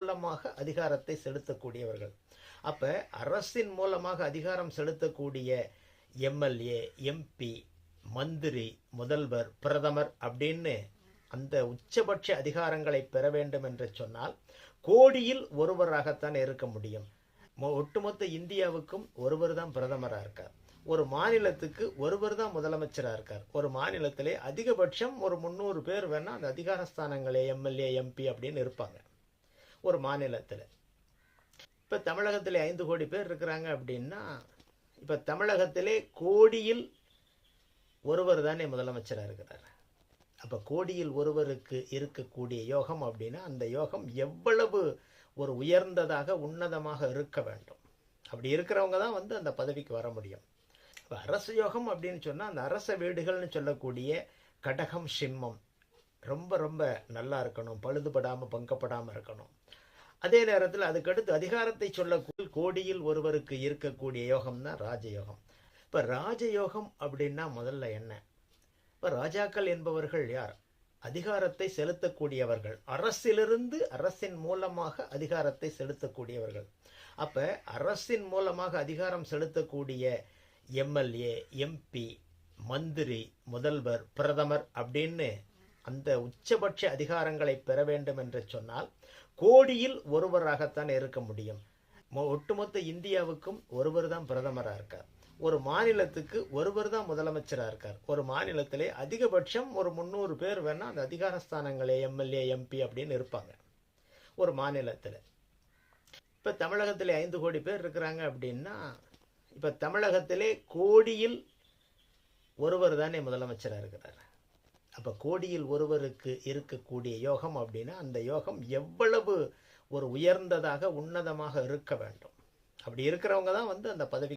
மூலமாக அதிகாரத்தை செலுத்தக்கூடியவர்கள். அப்ப அரசின் மூலமாக அதிகாரம் செலுத்தக்கூடிய எம்எல்ஏ, எம்பி, மந்திரி, முதல்வர், பிரதமர் அப்படின்னு அந்த உச்சபட்ச அதிகாரங்களை பெற வேண்டும் என்று சொன்னால் கோடியில் ஒருவராகத்தான் இருக்க முடியும். ஒட்டுமொத்த இந்தியாவுக்கும் ஒருவர் தான் பிரதமராக இருக்கார். ஒரு மாநிலத்துக்கு ஒருவர் தான் முதலமைச்சராக இருக்கார். ஒரு மாநிலத்திலே அதிகபட்சம் ஒரு 300 பேர் வேணா அந்த அதிகார ஸ்தானங்களே எம்எல்ஏ, எம்பி அப்படின்னு இருப்பாங்க ஒரு மாநிலத்தில். இப்போ தமிழகத்திலே 5 கோடி பேர் இருக்கிறாங்க அப்படின்னா இப்போ தமிழகத்திலே கோடியில் ஒருவர் தானே முதலமைச்சராக இருக்கிறார். அப்போ கோடியில் ஒருவருக்கு இருக்கக்கூடிய யோகம் அப்படின்னா அந்த யோகம் எவ்வளவு ஒரு உயர்ந்ததாக உன்னதமாக இருக்க வேண்டும். அப்படி இருக்கிறவங்க தான் அந்த பதவிக்கு வர முடியும். இப்போ அரச யோகம் அப்படின்னு சொன்னால் அந்த அரச வீடுகள்னு சொல்லக்கூடிய கடகம், சிம்மம் ரொம்ப ரொம்ப நல்லா இருக்கணும், பழுதுபடாமல் பங்கப்படாமல் இருக்கணும். அதே நேரத்தில் அதுக்கடுத்து அதிகாரத்தை சொல்லக்கூடிய கோடியில் ஒருவருக்கு இருக்கக்கூடிய யோகம் தான் ராஜயோகம். இப்போ ராஜயோகம் அப்படின்னா முதல்ல என்ன? இப்போ ராஜாக்கள் என்பவர்கள் யார்? அதிகாரத்தை செலுத்தக்கூடியவர்கள், அரசிலிருந்து அரசின் மூலமாக அதிகாரத்தை செலுத்தக்கூடியவர்கள். அப்போ அரசின் மூலமாக அதிகாரம் செலுத்தக்கூடிய எம்எல்ஏ, எம்பி, மந்திரி, முதல்வர், பிரதமர் அப்படின்னு அந்த உச்சபட்ச அதிகாரங்களை பெற வேண்டும் என்று சொன்னால் கோடியில் ஒருவராகத்தான் இருக்க முடியும். ஒட்டுமொத்த இந்தியாவுக்கும் ஒருவர் தான் பிரதமராக இருக்கார். ஒரு மாநிலத்துக்கு ஒருவர் தான் முதலமைச்சராக இருக்கார். ஒரு மாநிலத்திலே அதிகபட்சம் ஒரு 300 பேர் வேணா அந்த அதிகார ஸ்தானங்களே எம்எல்ஏ, எம்பி அப்படின்னு இருப்பாங்க ஒரு மாநிலத்தில். இப்போ தமிழகத்திலே 5 கோடி பேர் இருக்கிறாங்க அப்படின்னா இப்போ தமிழகத்திலே கோடியில் ஒருவர் தானே முதலமைச்சராக இருக்கிறார். அப்போ கோடியில் ஒருவருக்கு இருக்கக்கூடிய யோகம் அப்படின்னா அந்த யோகம் எவ்வளவு ஒரு உயர்ந்ததாக உன்னதமாக இருக்க வேண்டும். அப்படி இருக்கிறவங்க தான் அந்த பதவி